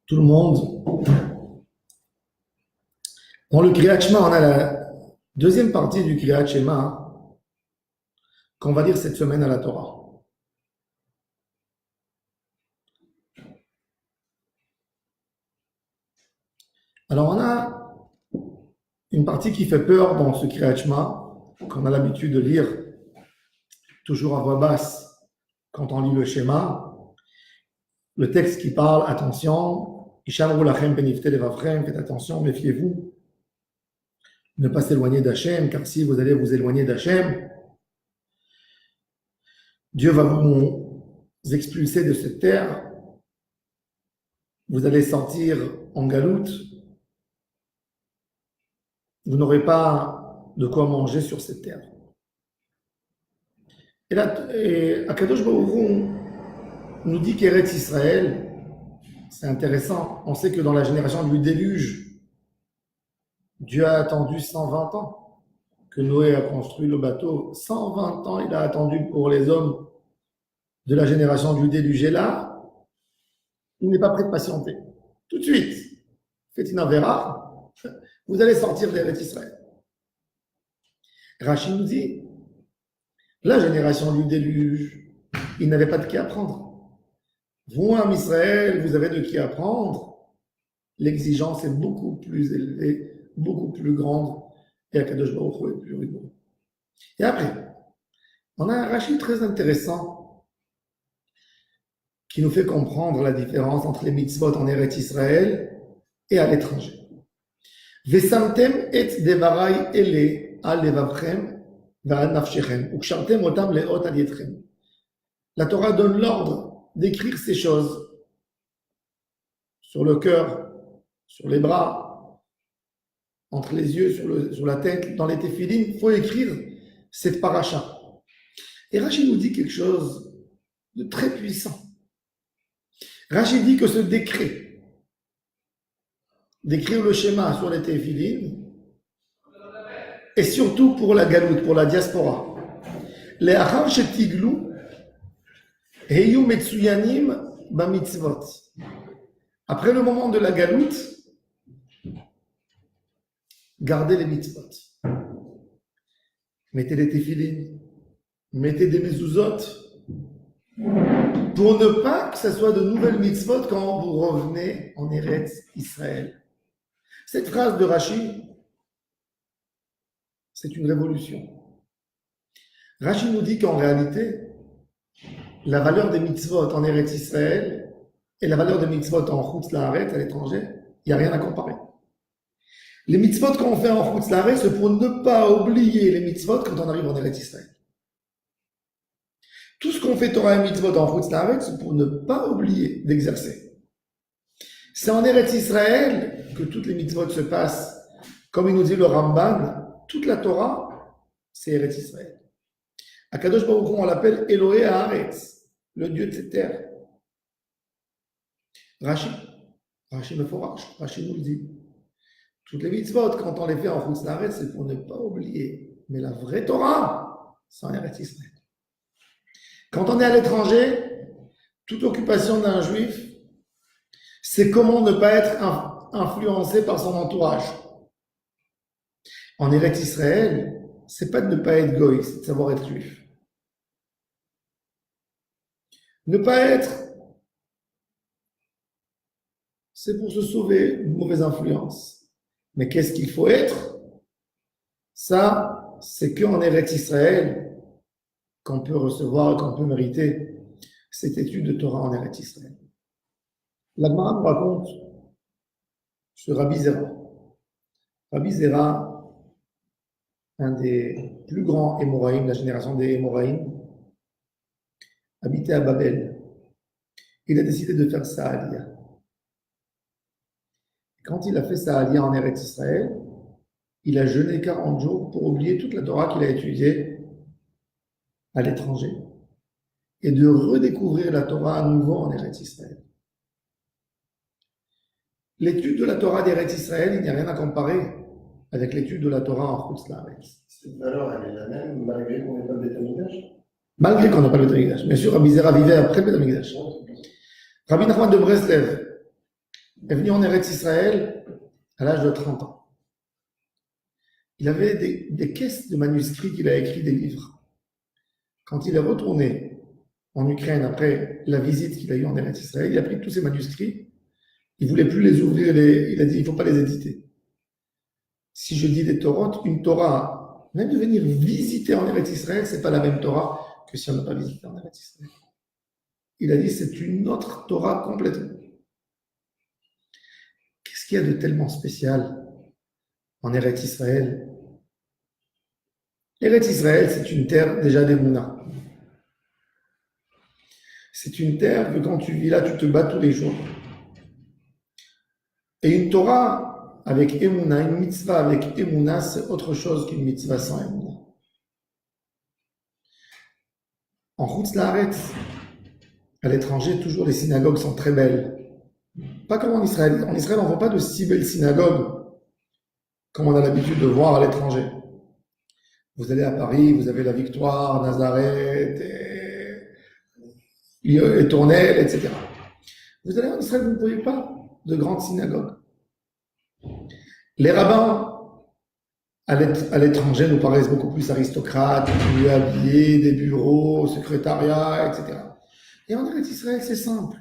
tout le monde. Dans le Kriyat Shema, on a la deuxième partie du Kriyat Shema qu'on va lire cette semaine à la Torah. Alors on a une partie qui fait peur dans ce Kriyat Shema, qu'on a l'habitude de lire toujours à voix basse quand on lit le schéma. Le texte qui parle, attention, Ishamru lachem benifte levavchem, faites attention, méfiez-vous, ne pas s'éloigner d'Hachem, car si vous allez vous éloigner d'Hachem, Dieu va vous expulser de cette terre, vous allez sortir en galoute, vous n'aurez pas de quoi manger sur cette terre. Et là, Akadosh Baruch Hu nous dit qu'Eretz Israël, c'est intéressant, on sait que dans la génération du déluge, Dieu a attendu 120 ans que Noé a construit le bateau. 120 ans, il a attendu pour les hommes de la génération du déluge. Et là, il n'est pas prêt de patienter. Tout de suite, faites une avera, vous allez sortir d'Eretz Israël. Rachid nous dit, la génération du déluge, ils n'avaient pas de qui apprendre. Vous, en Israël, vous avez de qui apprendre. L'exigence est beaucoup plus élevée, beaucoup plus grande, et Akadosh Baruch Hu est plus rigoureux. Et après, on a un rachis très intéressant qui nous fait comprendre la différence entre les mitzvot en Eretz Israël et à l'étranger. Vesamtem et devarai ele al levavchem va'al nafshechem ukshartem otam leot al yetchem. La Torah donne l'ordre d'écrire ces choses sur le cœur, sur les bras, entre les yeux, sur la tête, dans les téphilines. Il faut écrire cette paracha. Et Rachid nous dit quelque chose de très puissant. Rachid dit que ce décret d'écrire le schéma sur les téphilines est surtout pour la galoute, pour la diaspora. Les achar shetiglu Heyu metsuyanim bamitzvot. Après le moment de la galoute, gardez les mitzvot. Mettez les téphilines, mettez des mezuzot, pour ne pas que ce soit de nouvelles mitzvot quand vous revenez en Eretz Israël. Cette phrase de Rashi, c'est une révolution. Rashi nous dit qu'en réalité, la valeur des mitzvot en Eretz Israël et la valeur des mitzvot en Chutz La'aretz, à l'étranger, il n'y a rien à comparer. Les mitzvot qu'on fait en Chutz La'aretz, c'est pour ne pas oublier les mitzvot quand on arrive en Eretz Israël. Tout ce qu'on fait Torah et mitzvot en Chutz La'aretz, c'est pour ne pas oublier d'exercer. C'est en Eretz Israël que toutes les mitzvot se passent. Comme il nous dit le Ramban, toute la Torah, c'est Eretz Israël. Akadosh Baruch Hu, on l'appelle Elohé Haaretz, le Dieu de cette terre. Rashi me forage, Rashi nous le dit. Toutes les mitzvot, quand on les fait en Chutz La'aretz, c'est pour ne pas oublier. Mais la vraie Torah, c'est en Eretz Israël. Quand on est à l'étranger, toute occupation d'un juif, c'est comment ne pas être influencé par son entourage. En Eretz Israël, c'est pas de ne pas être goy, c'est de savoir être juif. Ne pas être, c'est pour se sauver d'une mauvaise influence. Mais qu'est-ce qu'il faut être? Ça, c'est qu'en Eretz Israël qu'on peut recevoir, qu'on peut mériter cette étude de Torah en Eretz Israël. La Gemara nous raconte sur Rabbi Zera. Rabbi Zera, un des plus grands Émoraïm, la génération des Émoraïm, habitait à Babel. Il a décidé de faire sa aliyah. Quand il a fait sa aliyah en Eretz Israël, il a jeûné 40 jours pour oublier toute la Torah qu'il a étudiée à l'étranger et de redécouvrir la Torah à nouveau en Eretz Israël. L'étude de la Torah d'Eretz Israël, il n'y a rien à comparer avec l'étude de la Torah en Chutz La'aretz. Cette valeur, elle est la même malgré qu'on n'ait pas le Beth Amikdash. Malgré qu'on n'a pas le Beth Amikdash. Bien sûr, Rabbi Zera vivait après le Beth Amikdash. Rabbi Nachman de Breslev, est venu en Eretz Israël à l'âge de 30 ans. Il avait des caisses de manuscrits qu'il a écrit des livres. Quand il est retourné en Ukraine après la visite qu'il a eue en Eretz Israël, il a pris tous ces manuscrits, il ne voulait plus les ouvrir, il a dit il ne faut pas les éditer. Si je dis des Torotes, une Torah, même de venir visiter en Eretz Israël, ce n'est pas la même Torah que si on n'a pas visité en Eretz Israël. Il a dit c'est une autre Torah complètement. Qu'est-ce qu'il y a de tellement spécial en Eretz Israël? Eretz Israël, c'est une terre déjà d'Emouna. C'est une terre que quand tu vis là, tu te bats tous les jours. Et une Torah avec Emouna, une mitzvah avec Emouna, c'est autre chose qu'une mitzvah sans Emouna. En Chutz Laaretz, à l'étranger, toujours les synagogues sont très belles. Pas comme en Israël. En Israël, on ne voit pas de si belles synagogues comme on a l'habitude de voir à l'étranger. Vous allez à Paris, vous avez la Victoire, Nazareth, et Tournelle, etc. Vous allez en Israël, vous ne voyez pas de grandes synagogues. Les rabbins à l'étranger nous paraissent beaucoup plus aristocrates, mieux habillés, des bureaux, secrétariat, etc. Et en Eretz Israël, c'est simple.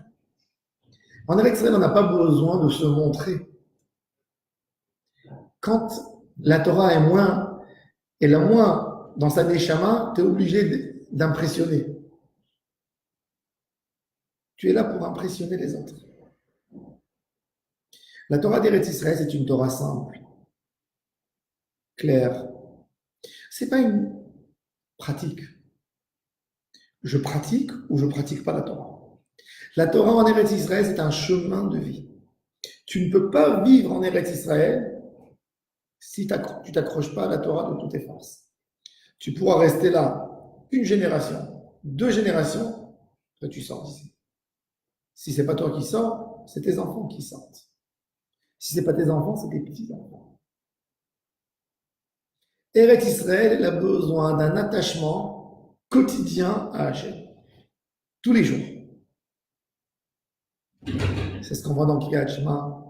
En Eretz Israël, on n'a pas besoin de se montrer. Quand la Torah est la moins dans sa neshama, tu es obligé d'impressionner. Tu es là pour impressionner les autres. La Torah d'Eretz Israël, c'est une Torah simple, claire. C'est pas une pratique. Je pratique ou je pratique pas la Torah. La Torah en Eretz Israël, c'est un chemin de vie. Tu ne peux pas vivre en Eretz Israël si tu t'accroches pas à la Torah de toutes tes forces. Tu pourras rester là une génération, 2 générations, après tu sors d'ici. Si c'est pas toi qui sors, c'est tes enfants qui sortent. Si c'est pas tes enfants, c'est tes petits-enfants. Eretz Israël, elle a besoin d'un attachement quotidien à Hachem. Tous les jours. C'est ce qu'on voit dans Kriyat Shema.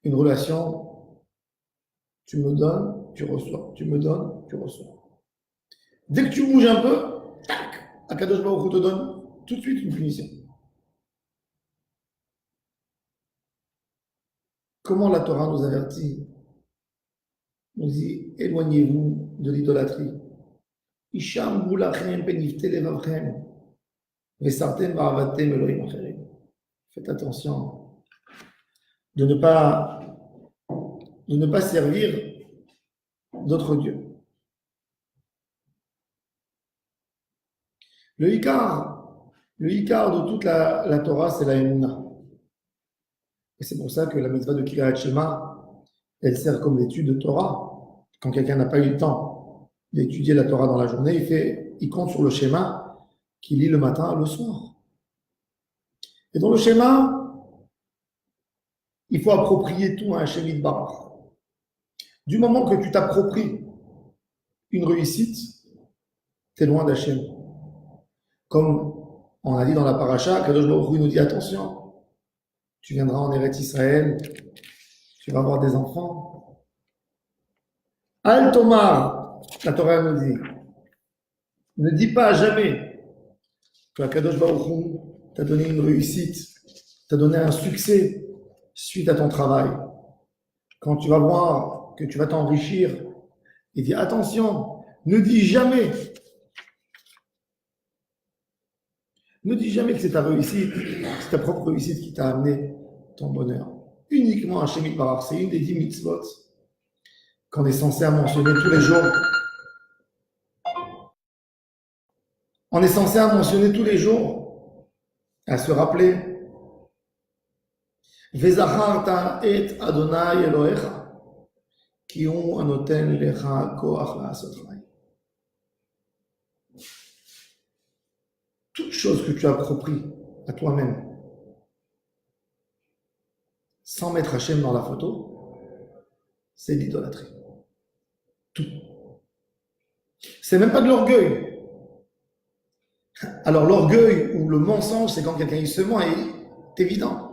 Une relation, tu me donnes, tu reçois. Tu me donnes, tu reçois. Dès que tu bouges un peu, tac, Akadosh Baruch Hu te donne tout de suite une punition. Comment la Torah nous avertit? Nous dit, éloignez-vous de l'idolâtrie. Isham bulachem penifte levavchem, vesartem ba'avatem Elohim acherim. Faites attention de ne pas servir d'autres dieux. Le Ikar de toute la Torah, c'est la Emouna. Et c'est pour ça que la mitzvah de Kriyat Shema, elle sert comme l'étude de Torah. Quand quelqu'un n'a pas eu le temps d'étudier la Torah dans la journée, il compte sur le schéma qu'il lit le matin et le soir. Et dans le schéma, il faut approprier tout à un Shemit Barach. Du moment que tu t'appropries une réussite, tu es loin d'Hachem. Comme on a dit dans la paracha, Kadosh Baruch Hu nous dit attention, tu viendras en Eretz Israël, tu vas avoir des enfants. Al Tomar, la Torah nous dit, ne dis pas jamais que Kadosh Baruch Hu t'a donné une réussite, t'a donné un succès suite à ton travail. Quand tu vas voir que tu vas t'enrichir, il dit attention, ne dis jamais que c'est ta réussite, c'est ta propre réussite qui t'a amené ton bonheur. Uniquement un Shemit Barach, c'est une des 10 mitzvot qu'on est censé mentionner tous les jours. On est censé mentionner tous les jours, à se rappeler. Vezacharta et Adonai Elohecha, ki hu anoten lecha koach la'asot chai. Toute chose que tu appropries à toi-même, sans mettre Hachem dans la photo, c'est l'idolâtrie. Tout. C'est même pas de l'orgueil. Alors l'orgueil ou le mensonge, c'est quand quelqu'un il se ment et c'est évident.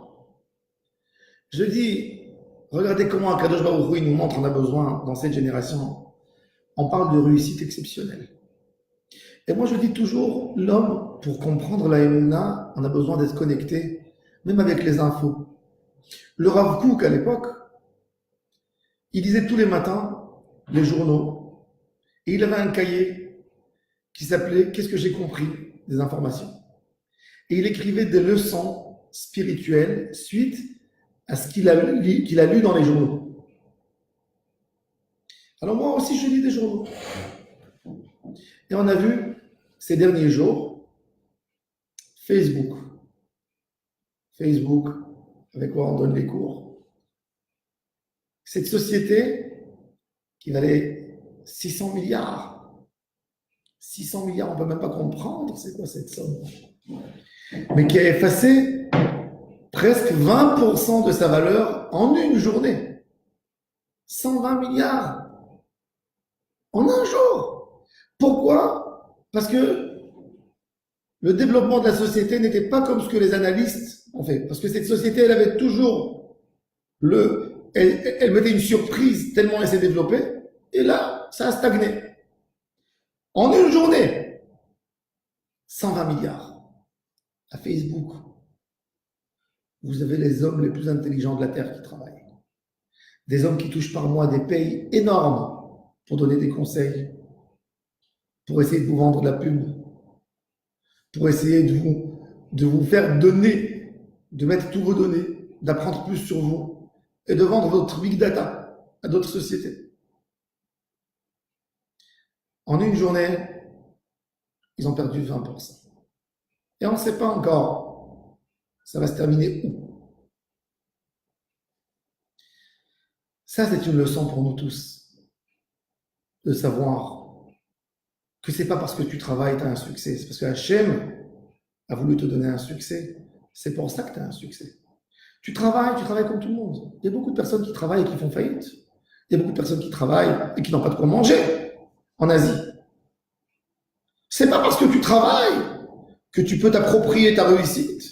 Je dis, regardez comment Akadosh Baruch Hu, il nous montre, on a besoin dans cette génération. On parle de réussite exceptionnelle. Et moi, je dis toujours, l'homme, pour comprendre la Emouna, on a besoin d'être connecté, même avec les infos. Le Rav Kook, à l'époque, il lisait tous les matins les journaux, et il avait un cahier qui s'appelait « Qu'est-ce que j'ai compris ?» des informations. Et il écrivait des leçons spirituelles suite à ce qu'il a lu dans les journaux. Alors moi aussi, je lis des journaux. Et on a vu ces derniers jours Facebook, avec quoi on donne les cours. Cette société qui valait 600 milliards. 600 milliards, on ne peut même pas comprendre c'est quoi cette somme. Mais qui a effacé presque 20% de sa valeur en une journée. 120 milliards en un jour. Pourquoi? Parce que le développement de la société n'était pas comme ce que les analystes ont fait. Parce que cette société, elle avait toujours elle mettait une surprise tellement elle s'est développée. Et là, ça a stagné. En une journée, 120 milliards. À Facebook, vous avez les hommes les plus intelligents de la Terre qui travaillent. Des hommes qui touchent par mois des payes énormes pour donner des conseils, pour essayer de vous vendre de la pub, pour essayer de vous faire donner, de mettre tous vos données, d'apprendre plus sur vous et de vendre votre big data à d'autres sociétés. En une journée, ils ont perdu 20%. Et on ne sait pas encore, ça va se terminer où. Ça, c'est une leçon pour nous tous, de savoir que c'est pas parce que tu travailles, tu as un succès. C'est parce que Hachem a voulu te donner un succès. C'est pour ça que tu as un succès. Tu travailles comme tout le monde. Il y a beaucoup de personnes qui travaillent et qui font faillite. Il y a beaucoup de personnes qui travaillent et qui n'ont pas de quoi manger en Asie. C'est pas parce que tu travailles que tu peux t'approprier ta réussite.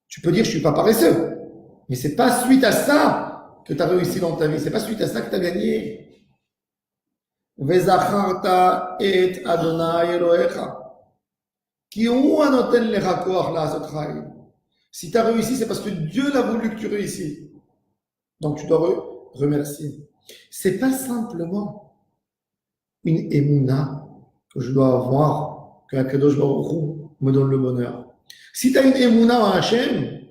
Tu peux dire je suis pas paresseux. Mais c'est pas suite à ça que tu as réussi dans ta vie. C'est pas suite à ça que tu as gagné. Vezacharta et Adonai Elohecha. Qui ont anoten les raccords là, ce travail. Si tu as réussi, c'est parce que Dieu l'a voulu que tu réussisses. Donc tu dois remercier. C'est pas simplement une émouna que je dois avoir, que Akadosh Baruch Hu me donne le bonheur. Si tu as une émouna en Hachem,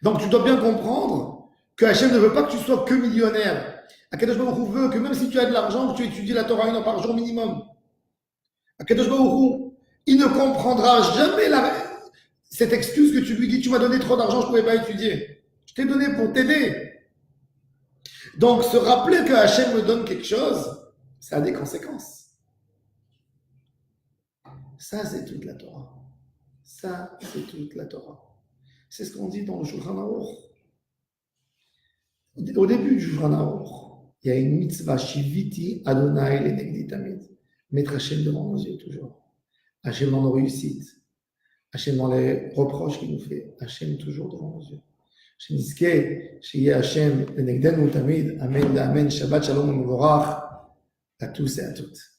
donc tu dois bien comprendre que Hachem ne veut pas que tu sois que millionnaire. Akadosh Baruch Hu veut que même si tu as de l'argent, que tu étudies la Torah 1 heure par jour minimum. Akadosh Baruch Hu, il ne comprendra jamais cette excuse que tu lui dis, tu m'as donné trop d'argent, je ne pouvais pas étudier. Je t'ai donné pour t'aider. Donc, se rappeler que Hachem me donne quelque chose, ça a des conséquences. Ça, c'est toute la Torah. Ça, c'est toute la Torah. C'est ce qu'on dit dans le Shulchan Aruch. Au début du Shulchan Aruch, il y a une mitzvah, Shiviti Adonai lenegdi tamid. Mettre Hachem devant nos yeux toujours. Hachem dans nos réussites. Hachem dans les reproches qu'il nous fait. Hachem toujours devant nos yeux. שנזכה שיהיה השם לנגדנו תמיד, אמן ואמן, שבת שלום ומבורך, à tous et à toutes.